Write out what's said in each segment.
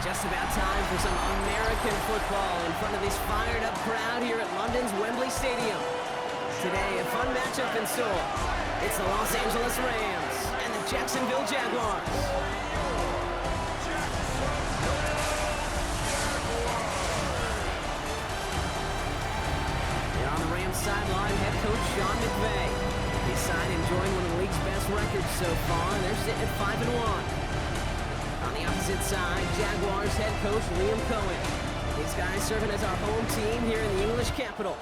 Just about time for some American football in front of this fired-up crowd here at London's Wembley Stadium. Today, a fun matchup in store. It's the Los Angeles Rams and the Jacksonville Jaguars. And on the Rams sideline, head coach Sean McVay. His side enjoying one of the league's best records so far. They're sitting at 5-1. On the opposite side, Jaguars head coach Liam Cohen. These guys serving as our home team here in the English capital.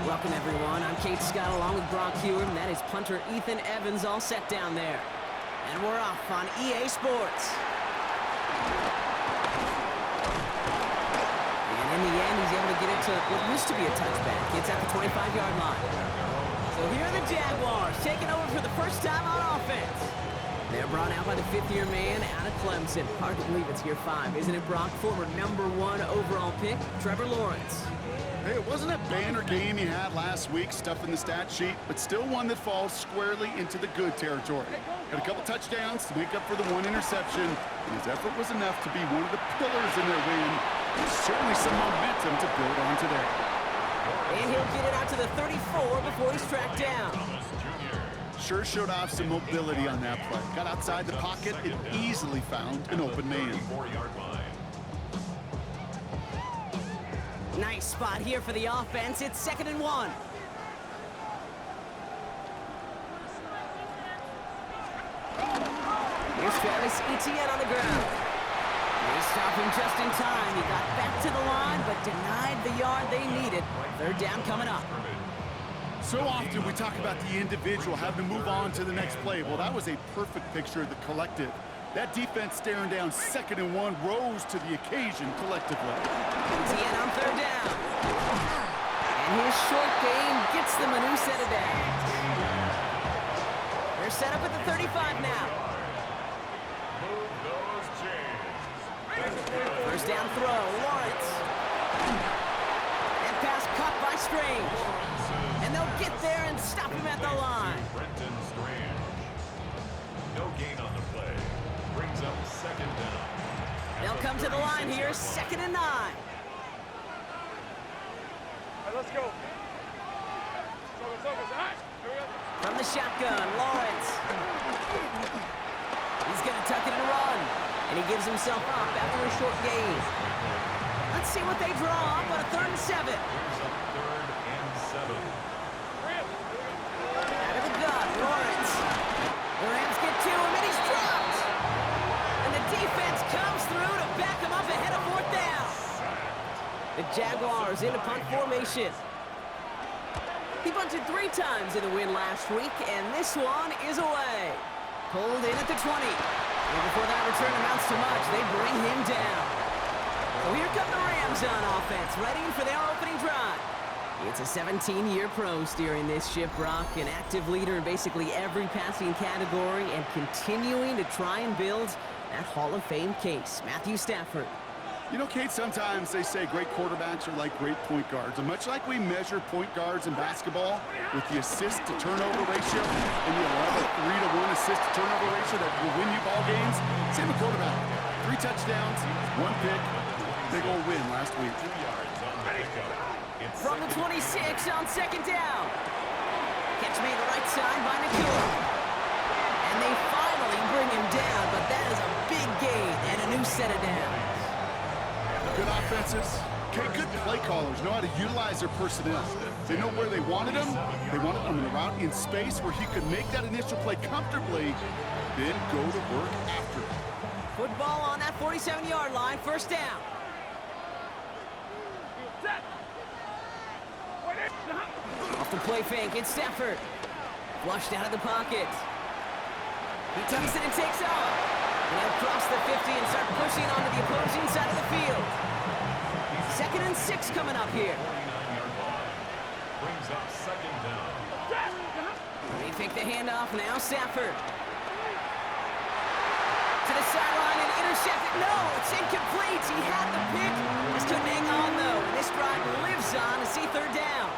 Welcome, everyone. I'm Kate Scott along with Brock Hewitt, and that is punter Ethan Evans all set down there. And we're off on EA Sports. In the end, he's able to get it to what used to be a touchback. It's at the 25-yard line. So here are the Jaguars taking over for the first time on offense. They're brought out by the fifth-year man out of Clemson. Hard to believe it's year 5, isn't it, Brock? Former #1 overall pick, Trevor Lawrence. Hey, it wasn't a banner game he had last week, stuff in the stat sheet, but still one that falls squarely into the good territory. Had a couple touchdowns to make up for the 1 interception, and his effort was enough to be one of the pillars in their win. There's certainly some momentum to build on today. And he'll get it out to the 34 before he's tracked down. Sure showed off some mobility on that play. Got outside the pocket and easily found an open man. Nice spot here for the offense. It's 2nd and 1. Here's Travis Etienne on the ground. They stopped him just in time. He got back to the line, but denied the yard they needed. 3rd down coming up. So often we talk about the individual having to move on to the next play. Well, that was a perfect picture of the collective. That defense staring down 2nd and 1 rose to the occasion collectively. Etienne on 3rd down. And his short game gets them a new set of downs. They're set up at the 35 now. First down throw, Lawrence. And pass caught by Strange. And they'll get there and stop him at the line. No gain on the play. Brings up 2nd down. They'll come to the line here, 2nd and 9. Let's go. From the shotgun, Lawrence. He's going to tuck it and run. And he gives himself up after a short gain. Let's see what they draw up on a 3rd and 7. Brings up 3rd and 7. Out of the gun, Lawrence. The Rams get to him, and he's dropped. And the defense comes through to back him up ahead of 4th down. The Jaguars into punt formation. He bunted 3 times in the win last week, and this one is away. Pulled in at the 20. And before that return amounts to much, they bring him down. So here come the Rams on offense, ready for their opening drive. It's a 17-year pro steering this ship, Brock, an active leader in basically every passing category and continuing to try and build that Hall of Fame case. Matthew Stafford. You know, Kate, sometimes they say great quarterbacks are like great point guards. And much like we measure point guards in basketball with the assist-to-turnover ratio and the 3-to-1 assist-to-turnover ratio that will win you ball games, same with quarterback. 3 touchdowns, 1 pick, big old win last week. From the 26 on 2nd down. Catch made the right side by Nakua. And they finally bring him down, but that is a big gain and a new set of downs. Good offenses, good play callers know how to utilize their personnel. They know where they wanted him. They wanted him in a route in space where he could make that initial play comfortably, then go to work after it. Football on that 47-yard line, 1st down. Off the play fake, it's Stafford. Flushed out of the pocket. He tucks it and takes off. And he'll cross the 50 and start pushing onto the opposing side of the field. 2nd and 6 coming up here. 49-yard line. Brings up 2nd down. They take the handoff now, Stafford. To the sideline and intercepted. No, it's incomplete. He had the pick. Just couldn't hang on, though. And this drive lives on to see 3rd down.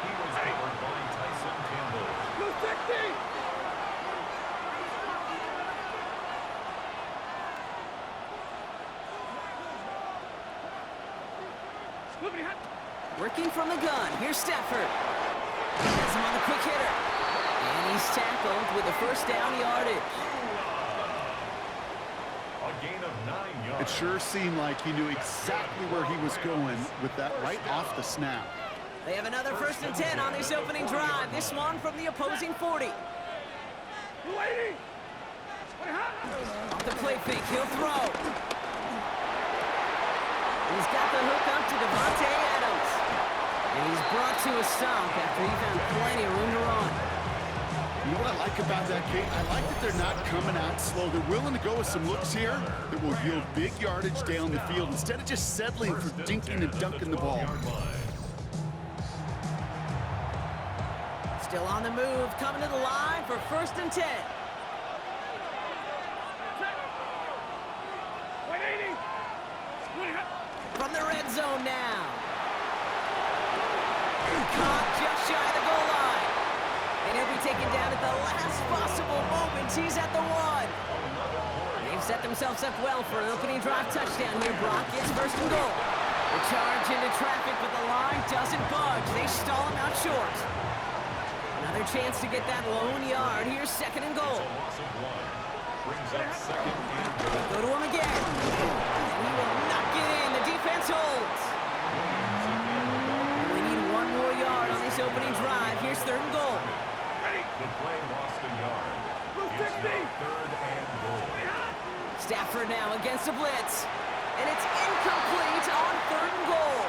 Working from the gun. Here's Stafford. Has him on the quick hitter. And he's tackled with the first down yardage. A gain of 9 yards. It sure seemed like he knew exactly where he was going with that right off the snap. They have another 1st and 10 on this opening drive. This one from the opposing 40. Off the play fake, he'll throw. He's got the hook up to Devontae Adams. And he's brought to a stop after he found plenty of room to run. You know what I like about that, Kate? I like that they're not coming out slow. They're willing to go with some looks here that will yield big yardage down the field instead of just settling for dinking and dunking the ball. Still on the move, coming to the line for 1st and 10. From the red zone now. Caught just shy of the goal line. And he'll be taken down at the last possible moment. He's at the 1. They've set themselves up well for an opening drive touchdown here. Brock gets 1st and goal. The charge into traffic, but the line doesn't budge. They stall him out short. Another chance to get that lone yard. Here's 2nd and goal. Brings up 2nd and goal. Go to him again. And he will not get in. The defense holds. We need 1 more yard on this opening drive. Here's 3rd and goal. The play lost a yard. It's now 3rd and goal. Stafford now against the blitz. And it's incomplete on 3rd and goal.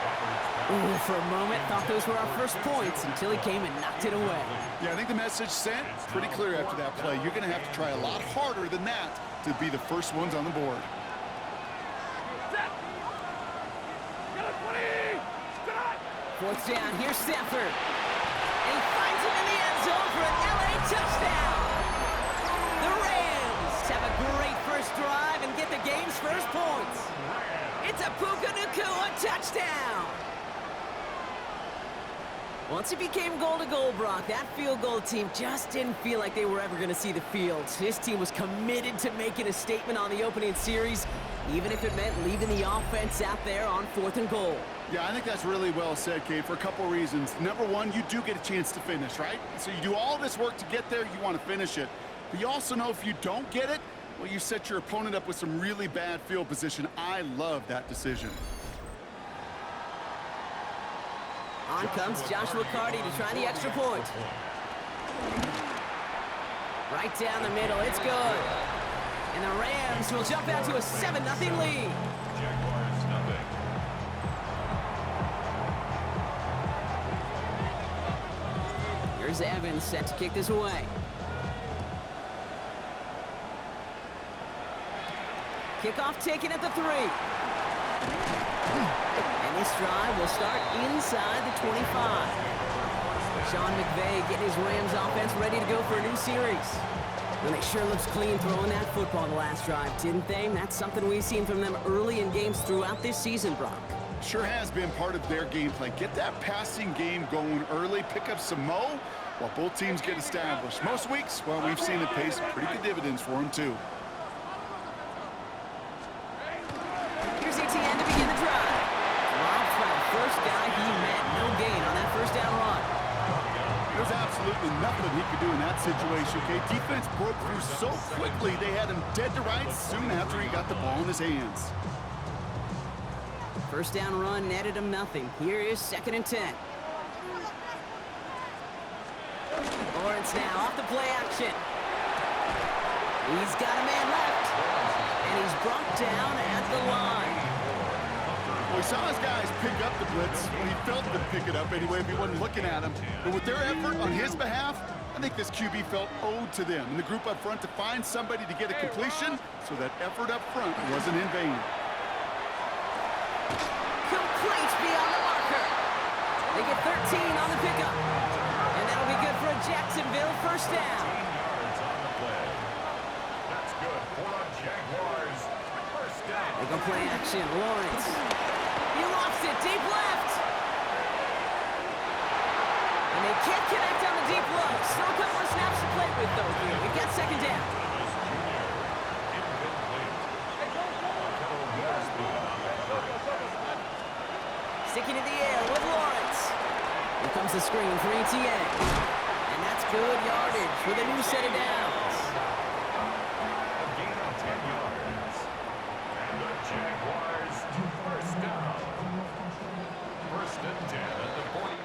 Ooh, for a moment, thought those were our first points until he came and knocked it away. Yeah, I think the message sent pretty clear after that play. You're going to have to try a lot harder than that to be the first ones on the board. 4th down, here's Stafford. And he finds him in the end zone for an LA touchdown. The Rams have a great first drive and get the game's first points. It's a Puka Nacua touchdown. Once it became goal-to-goal, Brock, that field goal team just didn't feel like they were ever going to see the field. His team was committed to making a statement on the opening series, even if it meant leaving the offense out there on 4th and goal. Yeah, I think that's really well said, Kate, for a couple of reasons. Number one, you do get a chance to finish, right? So you do all this work to get there, you want to finish it. But you also know if you don't get it, well, you set your opponent up with some really bad field position. I love that decision. On comes Joshua Carty to try the extra point. Right down the middle, it's good. And the Rams will jump out to a 7-0 lead. Jaguars nothing. Here's Evans set to kick this away. Kickoff taken at the 3. And this drive will start inside the 25. Sean McVay getting his Rams offense ready to go for a new series. Well, they sure looks clean throwing that football the last drive, didn't they? That's something we've seen from them early in games throughout this season, Brock. Sure has been part of their game plan. Get that passing game going early, pick up some mo while both teams get established. Most weeks, well, we've seen it pay some pretty good dividends for them, too. Here's Etienne to begin the drive. Dropped by the first guy he met. No gain on that first down run. There's absolutely nothing he could do in that situation, okay? Defense broke through so quickly, they had him dead to rights soon after he got the ball in his hands. First down run netted him nothing. Here is 2nd and 10. Lawrence now off the play action. He's got a man left. And he's brought down at the line. Well, he saw his guys pick up the blitz. Well, he felt them pick it up anyway if he wasn't looking at him. But with their effort on his behalf, I think this QB felt owed to them and the group up front to find somebody to get a completion so that effort up front wasn't in vain. Complete beyond the marker. They get 13 on the pickup. And that'll be good for a Jacksonville first down. 15 yards on the play. That's good for a Jaguars first down. They go play action. Lawrence. He lost it deep left. And they can't connect on the deep low. Still a couple of snaps to play with, though, here. We get 2nd down. Sticking to the Runs the screen for ETN. And that's good yardage with a new set of downs. A gain of 10 yards. And the Jaguars first down. First and 10 at the 40.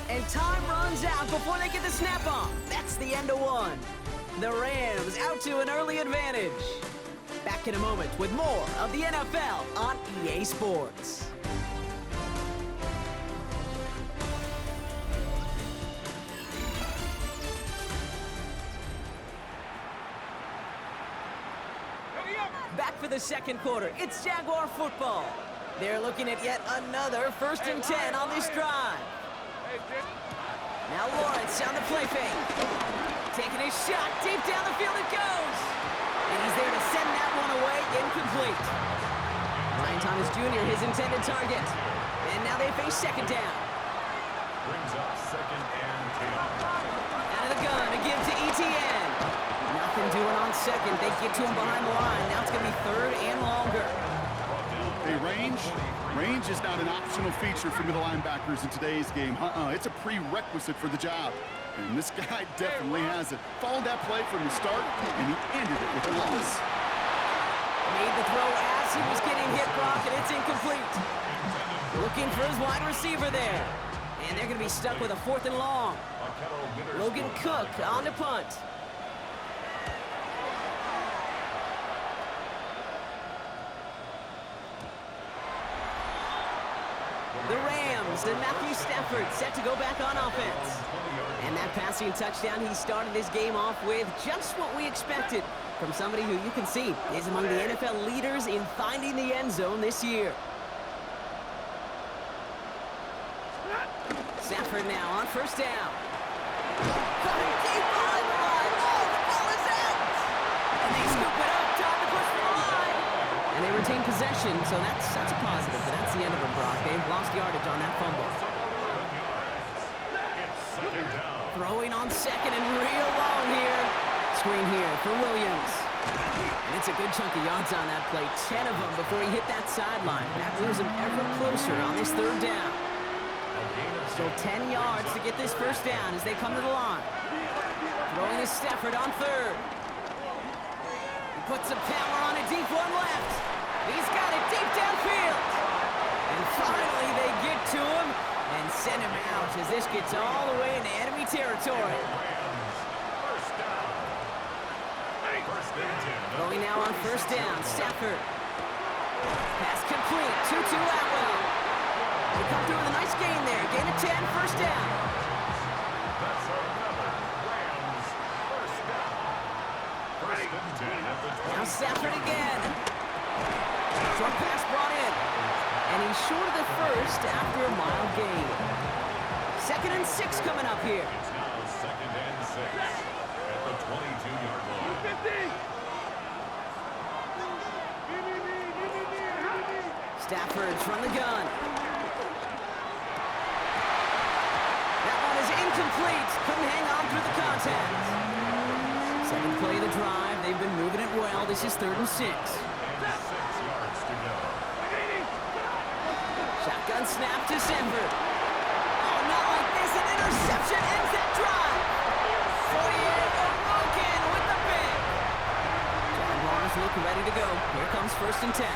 And time runs out before they get the snap off. That's the end of one. The Rams out to an early advantage. Back in a moment with more of the NFL on EA Sports. Back for the second quarter. It's Jaguar football. They're looking at yet another 1st and 10 on this drive. Now Lawrence on the play fake. Taking his shot. Deep down the field it goes. And he's there to send that one away. Incomplete. Ryan Thomas Jr., his intended target. And now they face second down. Brings up second and 10. Out of the gun to give to ETN. Nothing doing on second. They get to him behind the line. Now it's going to be 3rd and longer. Hey, range is not an optional feature for middle linebackers in today's game. It's a prerequisite for the job. And this guy definitely has it. Followed that play from the start, and he ended it with a loss. Made the throw as he was getting hit, Brock, and it's incomplete. Looking for his wide receiver there. And they're going to be stuck with a 4th and long. Logan Cook on the punt. The Rams and Matthew Stafford set to go back on offense. And that passing touchdown he started this game off with just what we expected from somebody who you can see is among the NFL leaders in finding the end zone this year. Stafford now on 1st down. Coming deep behind the line. Oh, the ball is out! And they scoop it up. Time to push for the line. And they retain possession, so that's a positive. But that's the end of it, Brock. They've lost yardage on that fumble. Throwing on second and real long here. Screen here for Williams. And it's a good chunk of yards on that play. 10 of them before he hit that sideline. That moves him ever closer on this 3rd down. Still 10 yards to get this 1st down as they come to the line. Throwing to Stafford on 3rd. He puts some power on a deep one left. He's got it deep downfield. And finally they get to him and send him out as this gets all the way into enemy territory. Going now on 1st down, Stafford. Pass complete, 2-2 Atwell. They come through with a nice gain there. Gain of 10, 1st down. That's another Rams first down. 1st and 10 at the 20. Now Stafford again. Short pass brought in. And he's short of the 1st after a mild gain. 2nd and 6 coming up here. It's now 2nd and 6 at the 22-yard line. Stafford from the gun. That one is incomplete. Couldn't hang on through the contact. 2nd play of the drive. They've been moving it well. This is 3rd and 6. And 6 yards to go. Shotgun snap to Stafford. Oh, not like this. An interception ends that drive. 48 O'Rourke with the pick. Jaguars look ready to go. Here comes 1st and 10.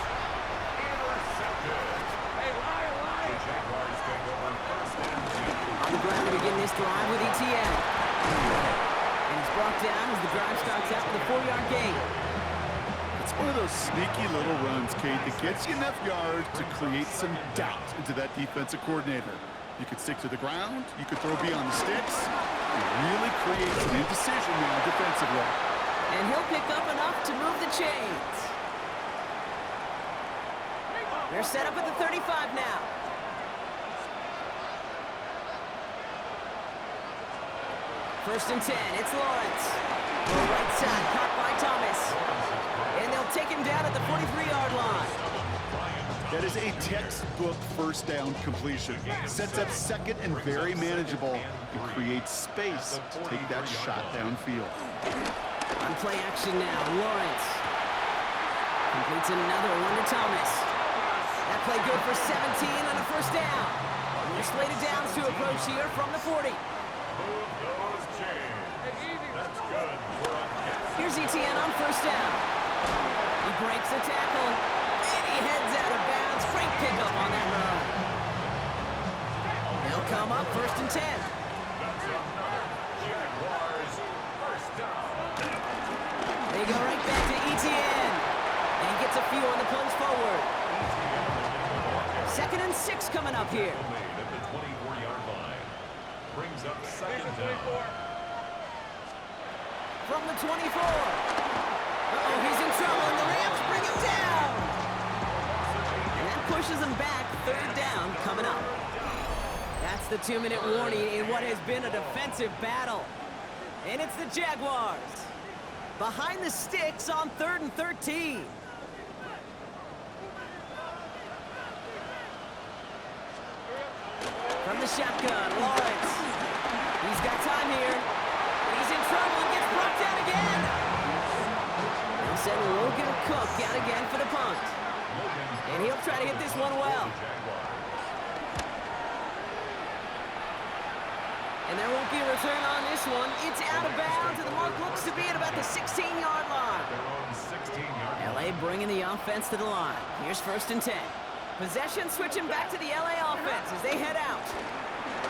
On the ground to begin this drive with ETN. And he's brought down as the drive starts out with a 4-yard gain. It's one of those sneaky little runs, Kate, that gets you enough yards to create some doubt into that defensive coordinator. You could stick to the ground, you could throw beyond the sticks. It really creates an indecision now defensively. And he'll pick up enough to move the chains. They're set up at the 35 now. First and 10, it's Lawrence. To the right side, caught by Thomas. And they'll take him down at the 43-yard line. That is a textbook 1st down completion. Sets up 2nd and very manageable and creates space to take that shot downfield. On play action now, Lawrence. Completes another one to Thomas. That play good for 17 on a 1st down. They're slated downs to approach here from the 40. Move those chains. That's good for a catch. Here's ETN on first down. He breaks the tackle, and he heads out of bounds. Great pickup on that run. They'll come up first and 10. That's another Jaguars first down. They go right back to ETN. And he gets a few on the plunge forward. 2nd and 6 coming up here. Made at the 24-yard line. Brings up second down. From the 24. Uh-oh, he's in trouble, and the Rams bring him down. And that pushes him back. 3rd down coming up. That's the 2-minute warning in what has been a defensive battle. And it's the Jaguars. Behind the sticks on 3rd and 13. From the shotgun, Lawrence. He's got time here. He's in trouble and gets brought down again. He said Logan Cook out again for the punt. And he'll try to hit this one well. And there won't be a return on this one. It's out of bounds, and the mark looks to be at about the 16-yard line. LA bringing the offense to the line. Here's 1st and 10. Possession switching back to the LA offense as they head out.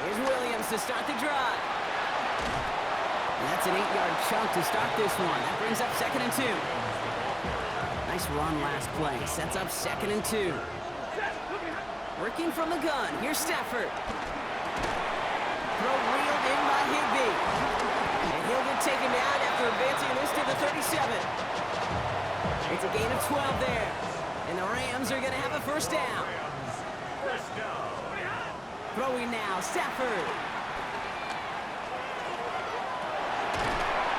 Here's Williams to start the drive. And that's an 8-yard chunk to start this one. That brings up 2nd and 2. Nice run last play. Sets up 2nd and 2. Working from the gun. Here's Stafford. Throw reeled in by Higbee. And he'll get taken down after advancing this to the 37. It's a gain of 12 there. And the Rams are going to have a first down. Throwing now, Stafford.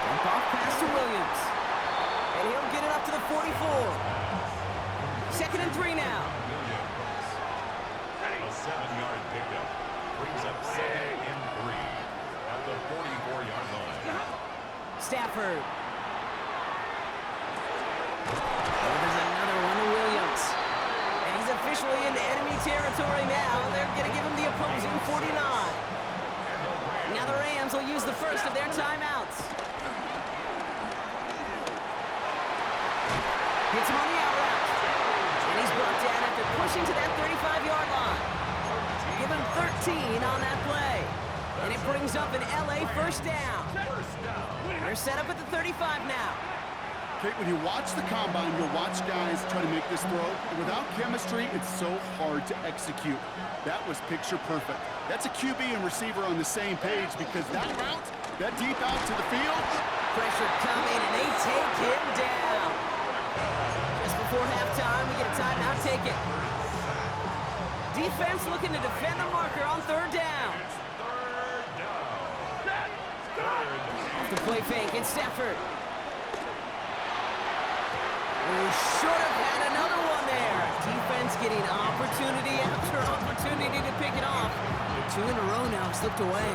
Dump off pass to Williams. And he'll get it up to the 44. 2nd and 3 now. A 7-yard pickup. Brings up 2nd and 3 at the 44-yard line. Stafford. Oh, there's another one to Williams. And he's officially into enemy territory now. They're going to give him the opposing 49. Now the Rams will use the first of their timeouts. Hits him on the out route. And he's brought down after pushing to that 35-yard line. Give him 13 on that play. And it brings up an LA first down. They're set up at the 35 now. Okay, when you watch the combine, you'll watch guys try to make this throw. Without chemistry, it's so hard to execute. That was picture perfect. That's a QB and receiver on the same page because that route, that deep out to the field. Pressure coming, and they take him down. Just before halftime, we get a timeout taken. Defense looking to defend the marker on 3rd down. Off the play fake, it's Stafford. We should have had another one there. Defense getting opportunity after opportunity to pick it off. 2 in a row now, slipped away.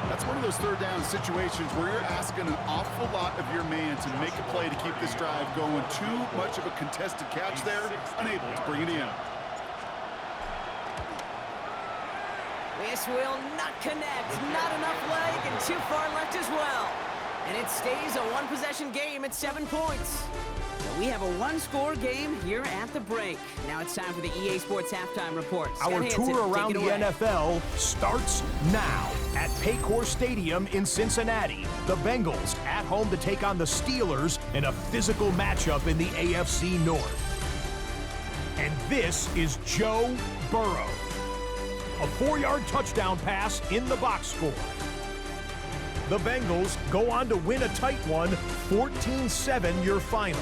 That's one of those 3rd down situations where you're asking an awful lot of your man to make a play to keep this drive going. Too much of a contested catch there, unable to bring it in. This will not connect. Not enough leg and too far left as well. And it stays a 1-possession game at 7 points. So we have a 1-score game here at the break. Now it's time for the EA Sports Halftime Report. Our tour around the NFL starts now at Paycor Stadium in Cincinnati. The Bengals at home to take on the Steelers in a physical matchup in the AFC North. And this is Joe Burrow. A 4-yard touchdown pass in the box score. The Bengals go on to win a tight one, 14-7 your final.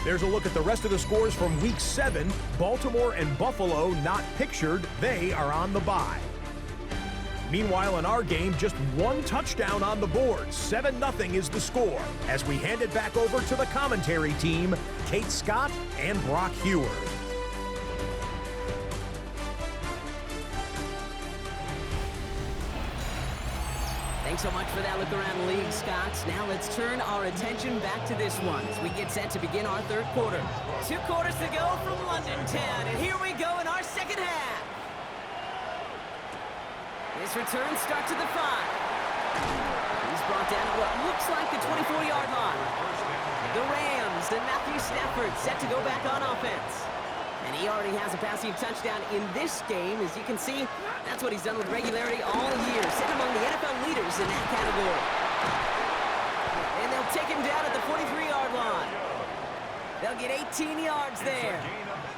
There's a look at the rest of the scores from Week 7. Baltimore and Buffalo not pictured. They are on the bye. Meanwhile, in our game, just 1 touchdown on the board. 7-0 is the score. As we hand it back over to the commentary team, Kate Scott and Brock Heward. Thanks so much for that look around the league, Scott. Now let's turn our attention back to this one as we get set to begin our third quarter. 2 quarters to go from London Town, and here we go in our second half. This return starts at the 5. He's brought down at what looks like the 24-yard line. The Rams and Matthew Stafford set to go back on offense. And he already has a passing touchdown in this game. As you can see, that's what he's done with regularity all year, sitting among the NFL leaders in that category. And they'll take him down at the 43-yard line. They'll get 18 yards there.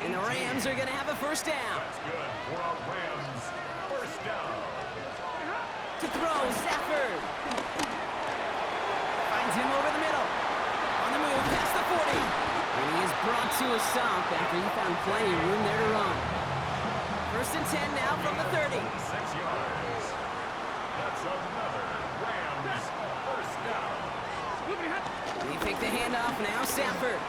And the Rams are going to have a first down. That's good for our Rams. First down. To throw, Stafford. Finds him over the middle. On the move, past the 40. And he is brought to a stop after he found plenty of room there to run. First and 10 now from the 30. 6 yards. That's another Rams first down. They pick the handoff now, Stafford.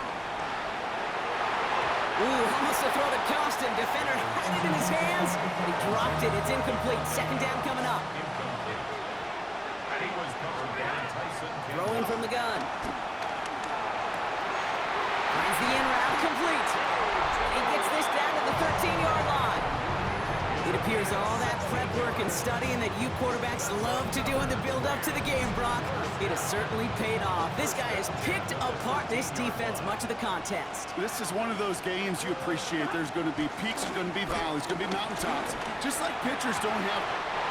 Ooh, almost to throw the coast, and defender had it in his hands, but he dropped it. It's incomplete. Second down coming up. Incomplete. And he was covered by Tyson. Throwing from the gun. Finds the in route complete. He gets this down to the 13-yard line. It appears all that prep work and studying that you quarterbacks love to do in the build-up to the game, Brock, it has certainly paid off. This guy has picked apart this defense much of the contest. This is one of those games you appreciate. There's going to be peaks, there's going to be valleys, going to be mountaintops. Just like pitchers don't have...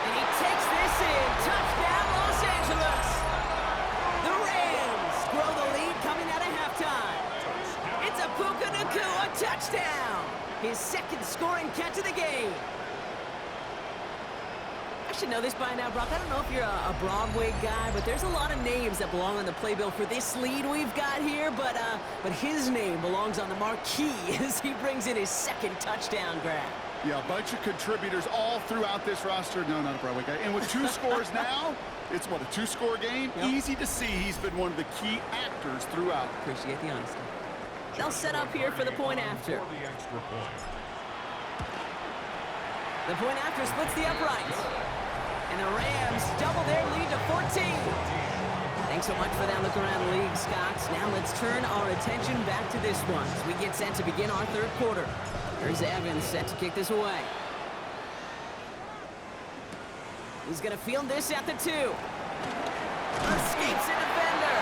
And he takes this in. Touchdown, Los Angeles. The Rams grow the lead coming out of halftime. It's a Puka Nacua touchdown. His second scoring catch of the game. I should know this by now, Brock. I don't know if you're a Broadway guy, but there's a lot of names that belong on the playbill for this lead we've got here, but his name belongs on the marquee as he brings in his second touchdown grab. Yeah, a bunch of contributors all throughout this roster. No, not a Broadway guy. And with 2 scores now, it's what, a 2-score game? Yep. Easy to see he's been one of the key actors throughout. Appreciate the honesty. They'll set up here for the point after. For the extra point. The point after splits the uprights. And the Rams double their lead to 14. Thanks so much for that look around the league, Scott. Now let's turn our attention back to this one as we get set to begin our third quarter. There's Evans set to kick this away. He's going to field this at the 2. Escapes a defender.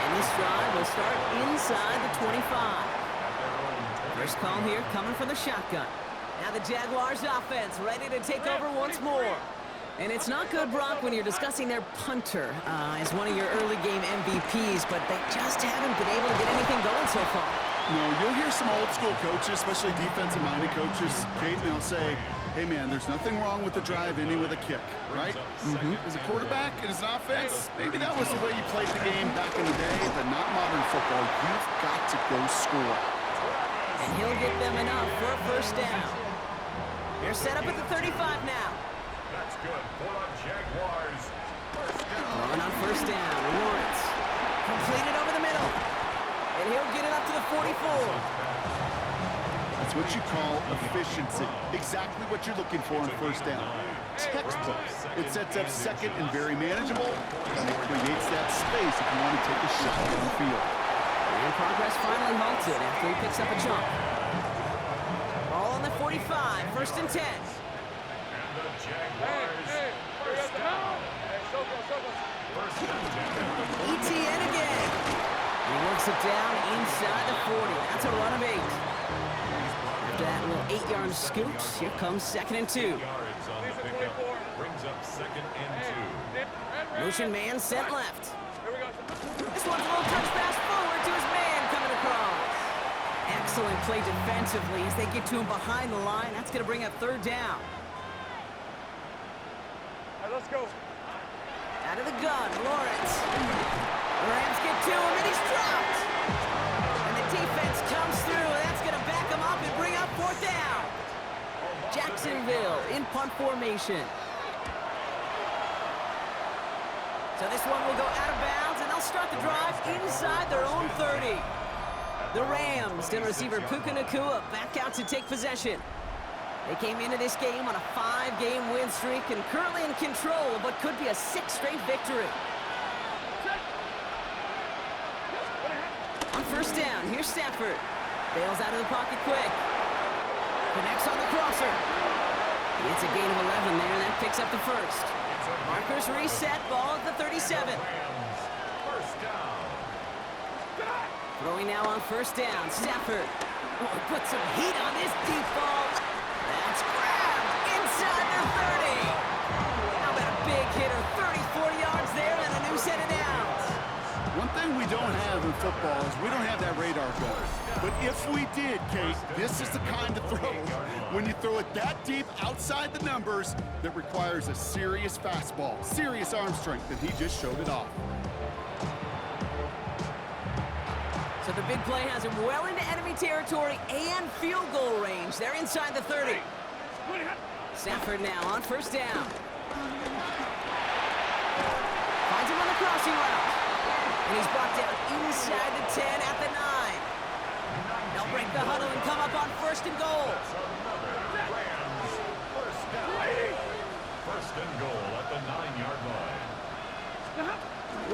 And this drive will start inside the 25. First call here coming from the shotgun. Now the Jaguars offense ready to take over once more. And it's not good, Brock, when you're discussing their punter as one of your early game MVPs, but they just haven't been able to get anything going so far. No, you'll hear some old school coaches, especially defensive-minded coaches, Kate, and they'll say, hey, man, there's nothing wrong with the drive ending with a kick, right? As a quarterback and as an offense, maybe that was the way you played the game back in the day, but not modern football. You've got to go score. And he'll get them enough for a first down. They're set up at the 35 now. That's good for the Jaguars. First down. Throwing on first down, Lawrence. Completed over the middle. And he'll get it up to the 44. That's what you call efficiency. Exactly what you're looking for on first down. Textbook. It sets up second and very manageable, and it creates that space if you want to take a shot in the field. And progress finally halted after he picks up a chunk. Ball on the 45, first and 10. And the Jaguars. First down. First and 10. ETN again. He works it down inside the 40. That's a run of 8. After that little 8-yard scoot, here comes second and 2. Yards on the pickup. Brings up second and 2. Motion man sent left. This one's a little touch pass forward to his man coming across. Excellent play defensively as they get to him behind the line. That's going to bring up third down. All right, let's go. Out of the gun, Lawrence. The Rams get to him, and he's dropped. And the defense comes through. That's going to back him up and bring up fourth down. Jacksonville in punt formation. So this one will go out of bounds, and they'll start the drive inside their own 30. The Rams and receiver Puka Nacua back out to take possession. They came into this game on a 5-game win streak and currently in control of what could be a 6th straight victory. On first down, here's Stafford. Bails out of the pocket quick. Connects on the crosser. It's a gain of 11 there, and that picks up the first. Markers reset, ball at the 37. First down. Throwing now on first down, Stafford. Oh, put some heat on this deep ball. That's grabbed inside the 30. How about a big hitter, 30, 40 yards there, and a new set of downs. One thing we don't have in football is we don't have that radar gun. But if we did, Kate, this is the kind of throw, when you throw it that deep outside the numbers, that requires a serious fastball, serious arm strength, and he just showed it off. So the big play has him well into enemy territory and field goal range. They're inside the 30. Stafford now on first down. Finds him on the crossing route. And he's brought down inside the 10 at the 9. They'll break the huddle and come up on first and goal. Rams. First down. First and goal at the 9-yard line.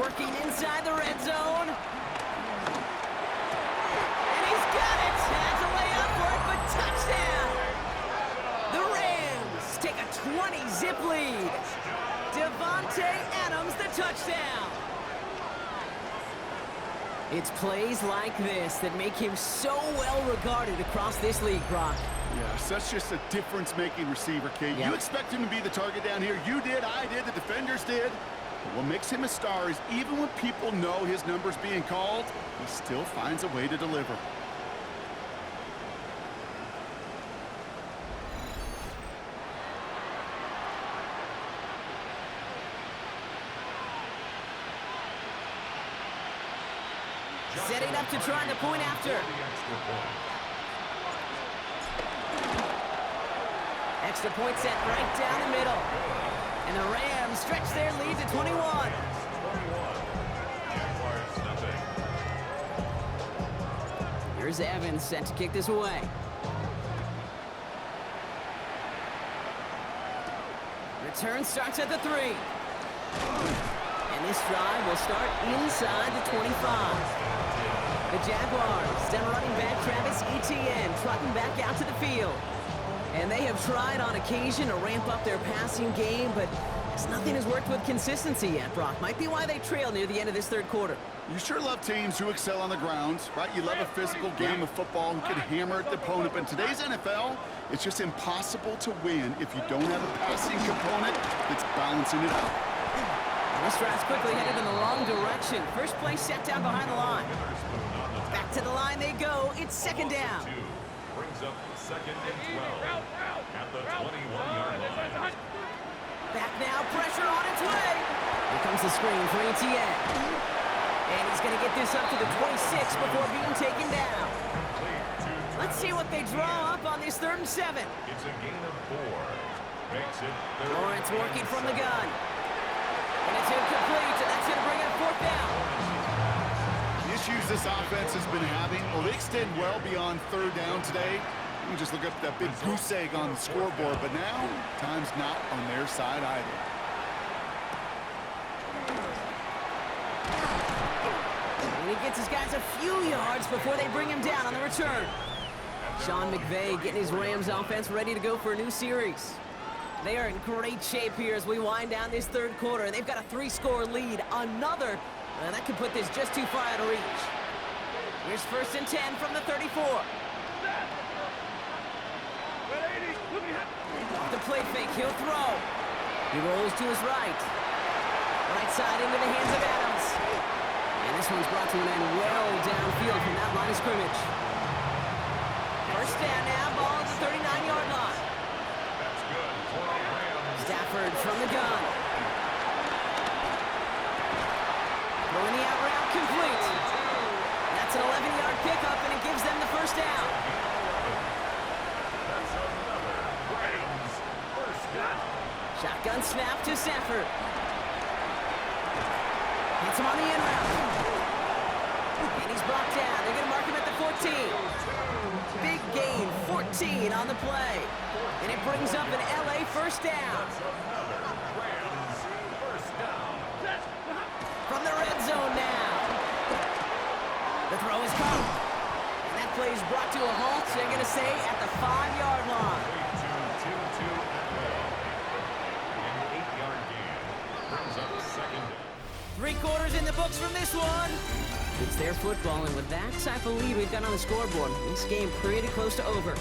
Working inside the red zone. And he's got it. Has a way up for it, but touchdown. The Rams take a 20-zip lead. Devontae Adams, the touchdown. It's plays like this that make him so well regarded across this league, Brock. Yeah, such just a difference-making receiver, Kate. Yeah. You expect him to be the target down here. You did, I did, the defenders did. But what makes him a star is even when people know his number's being called, he still finds a way to deliver. Setting up to try the point after. Extra point set right down the middle. And the Rams stretch their lead to 21. Jaguars nothing. Here's Evans set to kick this away. Return starts at the 3. And this drive will start inside the 25. The Jaguars, down running back Travis Etienne, trotting back out to the field. And they have tried on occasion to ramp up their passing game, but nothing has worked with consistency yet, Brock. Might be why they trail near the end of this third quarter. You sure love teams who excel on the ground, right? You love a physical game of football who can hammer at the opponent. But in today's NFL, it's just impossible to win if you don't have a passing component that's balancing it out. This drive's quickly headed in the wrong direction. First play set down behind the line. Back to the line they go. It's second down. Brings up second and 12 at the 21-yard line. Back now, pressure on its way. Here comes the screen for Etienne. And he's going to get this up to the 26 before being taken down. Let's see what they draw up on this 3rd and 7. It's a gain of 4. Makes it third. Lawrence working from the gun. And it's incomplete, and that's going to bring up 4th down. The issues this offense has been having, well, they extend well beyond 3rd down today. You can just look up that big goose egg on the scoreboard, but now, time's not on their side either. And he gets his guys a few yards before they bring him down on the return. Sean McVay getting his Rams offense ready to go for a new series. They are in great shape here as we wind down this 3rd quarter, and they've got a 3-score lead. Another, that could put this just too far out of reach. Here's 1st and 10 from the 34. Off the play fake, he'll throw. He rolls to his right. Right side into the hands of Adams. And this one's brought to an end well downfield from that line of scrimmage. First down now, ball at the 39-yard line. Stafford from the gun. Throwing the out route complete. That's an 11-yard pickup, and it gives them the first down. That's another Rams first down. Shotgun snap to Stafford. Hits him on the in route. And And he's brought down. They're going to mark him at the 14. Big gain, 14 on the play. And it brings up an LA first down. From the red zone now. The throw is caught. And that play is brought to a halt, so they're going to say at the 5-yard line. An 8-yard gain brings up second down. 3 quarters in the books from this one. It's their football, and with that type of lead we've got on the scoreboard, this game pretty close to over.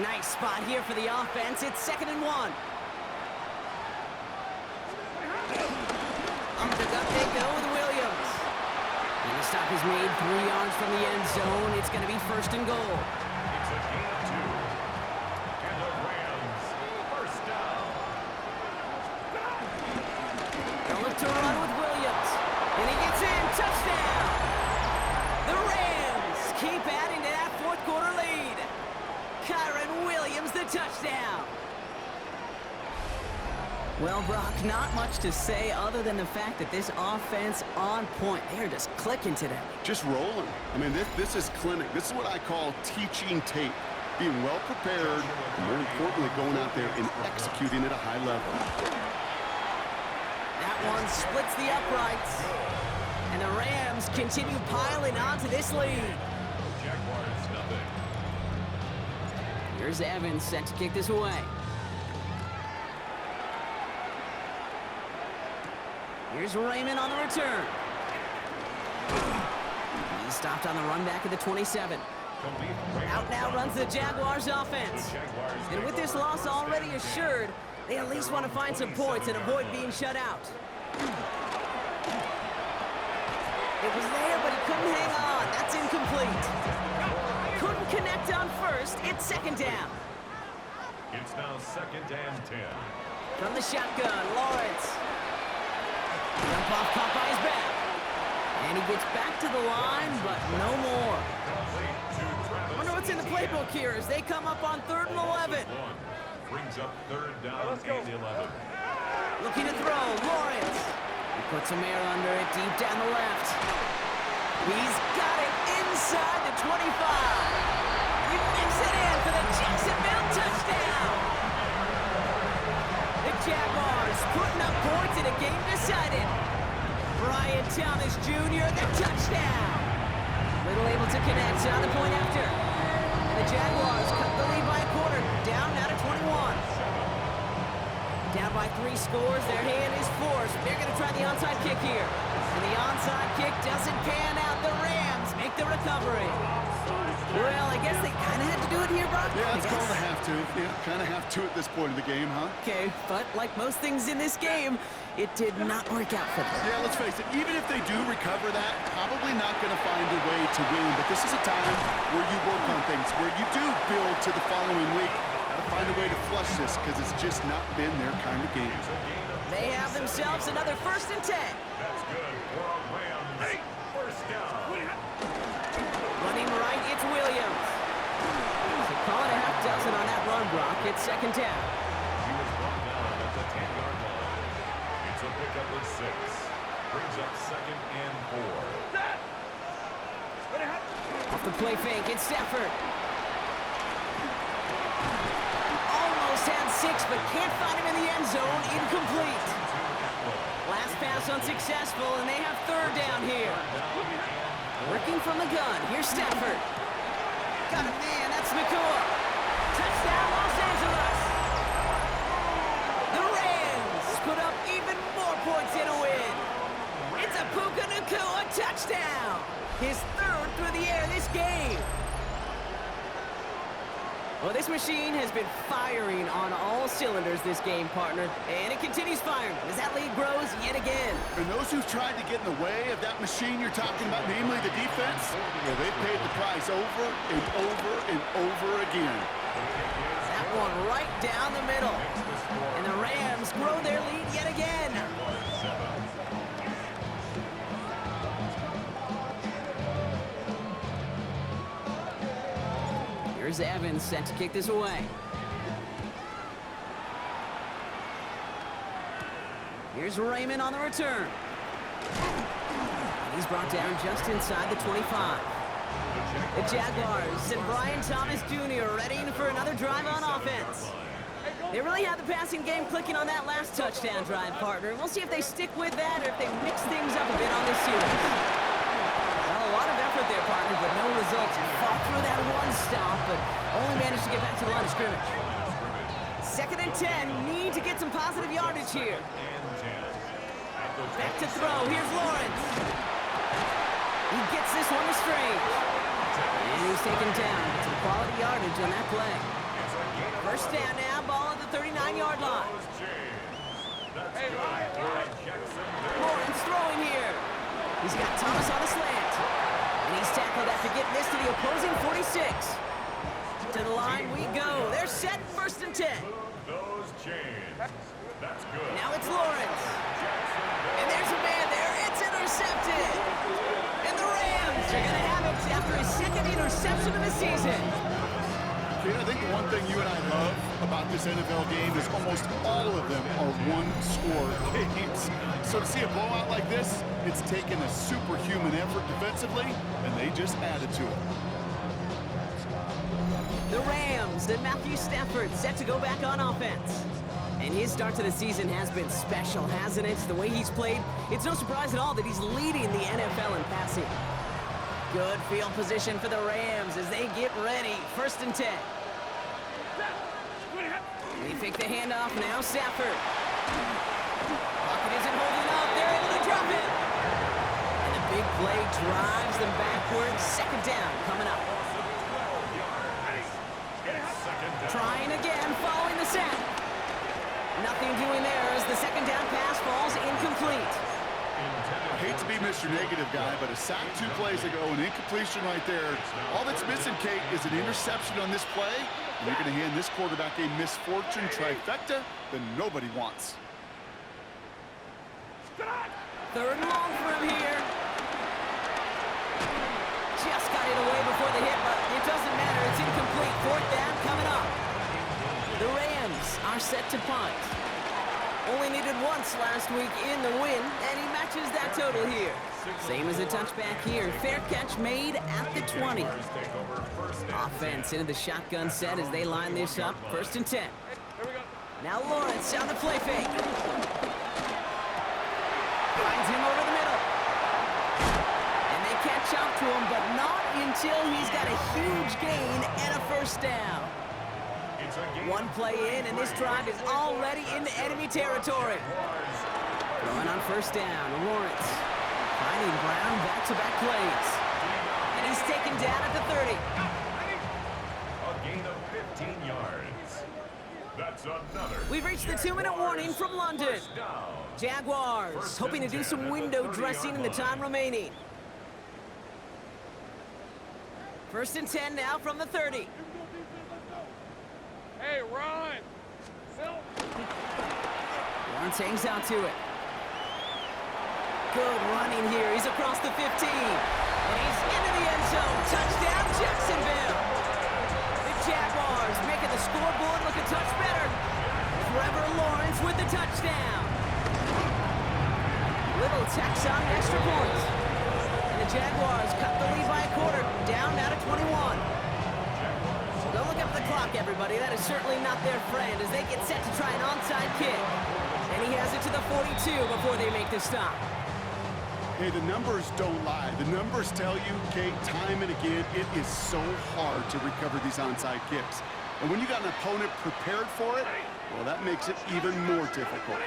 Nice spot here for the offense. It's 2nd and 1. Up the gut they go with Williams. And the stop is made 3 yards from the end zone. It's going to be 1st and goal. It's a gain of 2. And the Rams first down. They'll look to run with Williams. And he gets in. Touchdown! The Rams keep adding to that 4th quarter lead. Kyron Williams, the touchdown. Well, Brock, not much to say other than the fact that this offense on point. They're just clicking today. Just rolling. I mean, this is clinic. This is what I call teaching tape. Being well prepared, and more importantly, going out there and executing at a high level. That one splits the uprights. And the Rams continue piling onto this lead. Jaguars nothing. Here's Evans set to kick this away. Here's Raymond on the return. He's stopped on the run back at the 27. Out now runs the Jaguars offense. And with this loss already assured, they at least want to find some points and avoid being shut out. It was there, but he couldn't hang on. That's incomplete. Couldn't connect on first. It's 2nd down. It's now 2nd and 10. From the shotgun, Lawrence. Jump off caught by his back. And he gets back to the line, but no more. Wonder what's in the playbook here as they come up on 3rd and 11. Brings up 3rd down and 11. Looking to throw, Lawrence. He puts some air under it deep down the left. He's got it inside the 25. He makes it in for the Jacksonville touchdown. The Jaguars putting up points in a game decided. Brian Thomas Jr., the touchdown. Little able to connect on the point after. And the Jaguars cut the lead by a quarter, down now to 21. Down by 3 scores, their hand is forced. They're going to try the onside kick here. And the onside kick doesn't pan out. The Rams make the recovery. Well, I guess they kind of had to do it here, Brock. Yeah, it's called a have to. Yeah, kind of have to at this point of the game, huh? Okay, but like most things in this game, it did not work out for them. Yeah, let's face it, even if they do recover that, probably not going to find a way to win. But this is a time where you work on things, where you do build to the following week. Got to find a way to flush this because it's just not been their kind of game. They have themselves another 1st and 10. That's good for a Rams. First down. Running right, it's Williams. So call it a half dozen on that run block. It's 2nd down. He was brought down at the 10-yard line. It's a pickup of 6. Brings up 2nd and 4. Off the play fake, it's Stafford. Almost had 6, but can't find him in the end zone. Incomplete. Last pass unsuccessful, and they have 3rd down here. Working from the gun. Here's Stafford. Got a man. That's McCoy. Touchdown, Los Angeles. The Rams put up even more points in a win. It's a Puka Nacua touchdown. His 3rd through the air this game. Well, this machine has been firing on all cylinders this game, partner. And it continues firing as that lead grows yet again. And those who've tried to get in the way of that machine you're talking about, namely the defense, well, they've paid the price over and over and over again. That one right down the middle. And the Rams grow their lead yet again. Here's Evans set to kick this away. Here's Raymond on the return. He's brought down just inside the 25. The Jaguars and Brian Thomas Jr. ready for another drive on offense. They really had the passing game clicking on that last touchdown drive, partner. We'll see if they stick with that or if they mix things up a bit on this series. Well, a lot of effort there, partner, but no results. Fought through that one stop, but only managed to get back to the line of scrimmage. 2nd and 10. Need to get some positive yardage here. Back to throw. Here's Lawrence. He gets this one to Strange. And he's taken down. Get some quality yardage on that play. First down now, ball at the 39-yard line. Lawrence throwing here. He's got Thomas on a slant. And he's tackled after getting this to the opposing 46. To the line we go. They're set, 1st and 10. Those chains. That's good. Now it's Lawrence. And there's a man there. It's intercepted. And the Rams are going to have it after his 2nd interception of the season. I think the one thing you and I love about this NFL game is almost all of them are one-score games. So to see a blowout like this, it's taken a superhuman effort defensively, and they just added to it. The Rams and Matthew Stafford set to go back on offense. And his start to the season has been special, hasn't it? The way he's played, it's no surprise at all that he's leading the NFL in passing. Good field position for the Rams as they get ready. 1st and 10. They fake the handoff now. Stafford. Pocket isn't holding up. They're able to drop it. And the big play drives them backwards. 2nd down coming up. Trying again, following the sack. Nothing doing there as the 2nd down pass falls incomplete. I hate to be Mr. Negative guy, but a sack 2 plays ago, an incompletion right there. All that's missing, Kate, is an interception on this play. And you're going to hand this quarterback a misfortune trifecta that nobody wants. 3rd and long for him here. Just got it away before the hit, but it doesn't matter. It's incomplete. 4th down coming up. The Rams are set to punt. Only needed once last week in the win, and he matches that total here. Same as a touchback here. Fair catch made at the 20. Offense into the shotgun set as they line this up. 1st and 10. Now Lawrence on the play fake. Finds him over the middle. And they catch up to him, but not until he's got a huge gain and a 1st down. One play in, and this drive is already into enemy territory. Throwing on 1st down, Lawrence. Finding Brown back-to-back plays. And he's taken down at the 30. A gain of 15 yards. That's another. We've reached the 2-minute warning from London. Jaguars hoping to do some window dressing in the time remaining. 1st and 10 now from the 30. Hey, Ron! Lawrence hangs out to it. Good running here. He's across the 15. And he's into the end zone. Touchdown, Jacksonville. The Jaguars making the scoreboard look a touch better. Trevor Lawrence with the touchdown. Little tax on an extra point. And the Jaguars cut the lead by a quarter. Down now to 21. Don't look up the clock, everybody. That is certainly not their friend as they get set to try an onside kick. And he has it to the 42 before they make the stop. Hey, the numbers don't lie. The numbers tell you, Kate, time and again, it is so hard to recover these onside kicks. And when you got an opponent prepared for it, well, that makes it even more difficult.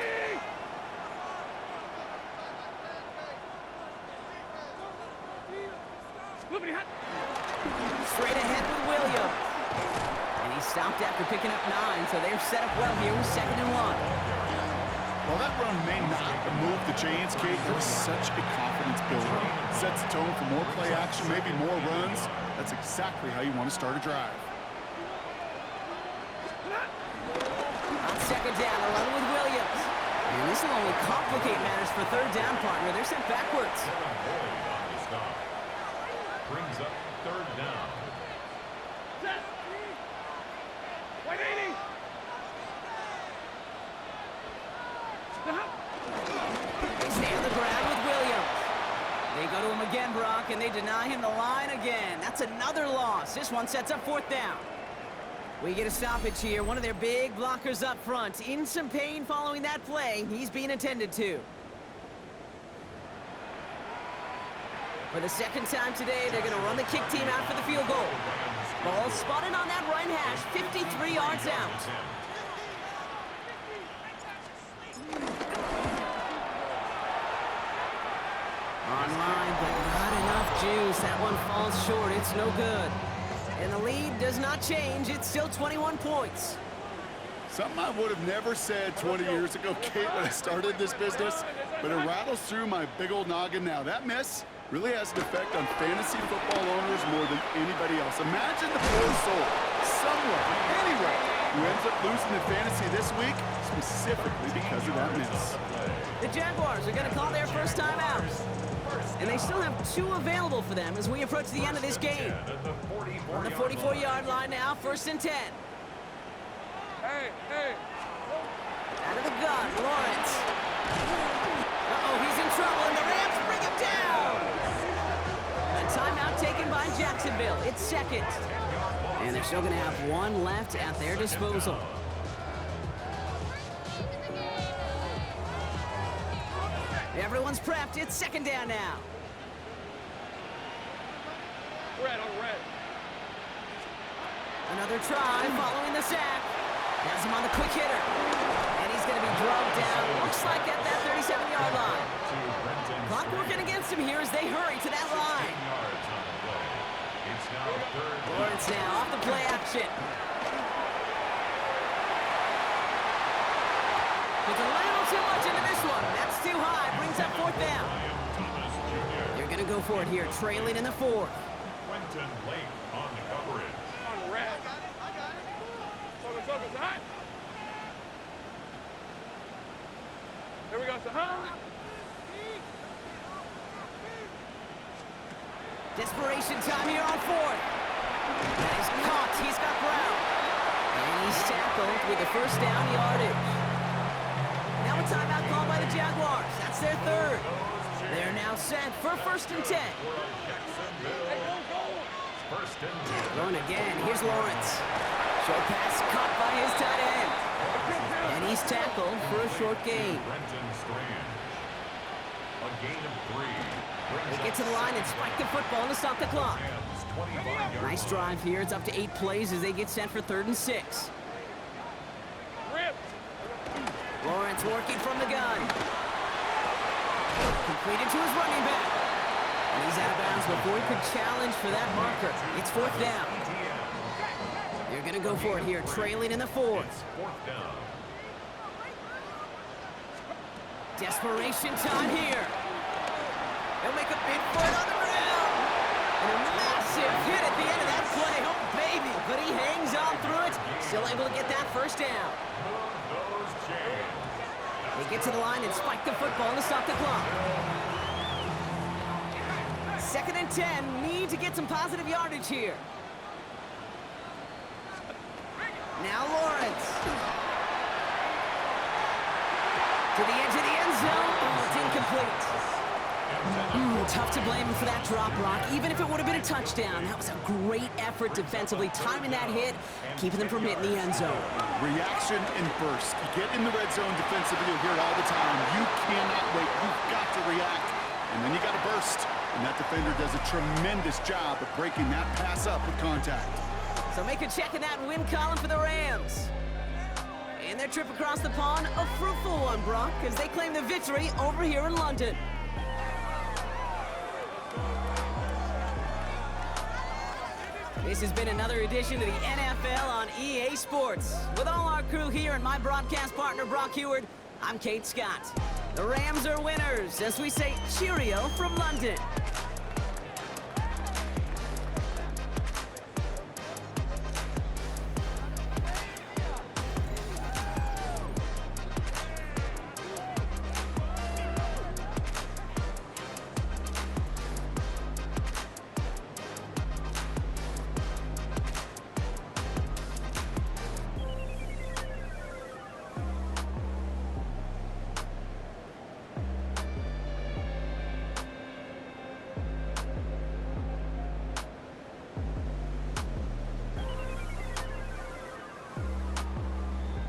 Straight ahead with Williams. And he stopped after picking up 9, so they're set up well here with 2nd and 1. Well, that run may not move the chains, Kate. It was such a confidence builder. Sets the tone for more play action, maybe more runs. That's exactly how you want to start a drive. On 2nd down, a run with Williams. And this will only complicate matters for 3rd down, partner. They're sent backwards. Brings up 3rd down. 180. They stay on the ground with Williams. They go to him again, Brock, and they deny him the line again. That's another loss. This one sets up 4th down. We get a stoppage here. One of their big blockers up front. In some pain following that play. He's being attended to. For the 2nd time today, they're going to run the kick team out for the field goal. Ball spotted on that right hash, 53 yards out. Online, but not enough juice. That one falls short. It's no good. And the lead does not change. It's still 21 points. Something I would have never said 20 years ago, Kate, when I started this business, but it rattles through my big old noggin now. That miss really has an effect on fantasy football owners more than anybody else. Imagine the poor soul, somewhere, anywhere, who ends up losing in fantasy this week, specifically because of that miss. The Jaguars are going to call their first time out. And they still have 2 available for them as we approach the end of this game. On the 44-yard line now, 1st and 10. Hey, hey. Out of the gun, Lawrence. Uh-oh, he's in trouble, and the Rams bring him down. A timeout taken by Jacksonville. It's 2nd. And they're still going to have 1 left at their disposal. Everyone's prepped. It's 2nd down now. Red on red. Another try following the sack. Has him on the quick hitter. And he's going to be drugged down. Looks like at that 37-yard line. Clock working against him here as they hurry to that line. Lawrence now off the play action. Puts a little too much into this one. That's too high. Brings up 4th down. They're going to go for it here, trailing in the 4th. Quentin Blake on the coverage. On red. Focus, hot. There we go, Desperation time here on 4th. That is caught. He's got Brown. And he's tackled with the 1st down yardage. Now a timeout called by the Jaguars. That's their 3rd. They're now set for 1st and 10. Going again. Here's Lawrence. Short pass caught by his tight end. And he's tackled for a short gain. A gain of 3. They get to the line and spike the football to stop the clock. Nice drive here. It's up to 8 plays as they get set for 3rd and 6. Lawrence working from the gun. Completed to his running back. And he's out of bounds before he could challenge for that marker. It's 4th down. They're going to go for it here, trailing in the 4th. Desperation time here. They'll make a big for it on the ground. And a massive hit at the end of that play. Oh, baby. But he hangs on through it. Still able to get that 1st down. They get to the line and spike the football to stop the clock. 2nd and 10. Need to get some positive yardage here. Now Lawrence. To the edge of the end zone. Oh, it's incomplete. Tough to blame him for that drop, Brock. Even if it would have been a touchdown, that was a great effort defensively, timing that hit, keeping them from hitting the end zone. Reaction and burst. You get in the red zone defensively, you'll hear it all the time. You cannot wait. You've got to react. And then you got to burst. And that defender does a tremendous job of breaking that pass up with contact. So make a check in that win column for the Rams. And their trip across the pond, a fruitful one, Brock, as they claim the victory over here in London. This has been another edition of the NFL on EA Sports. With all our crew here and my broadcast partner, Brock Heward, I'm Kate Scott. The Rams are winners, as we say cheerio from London.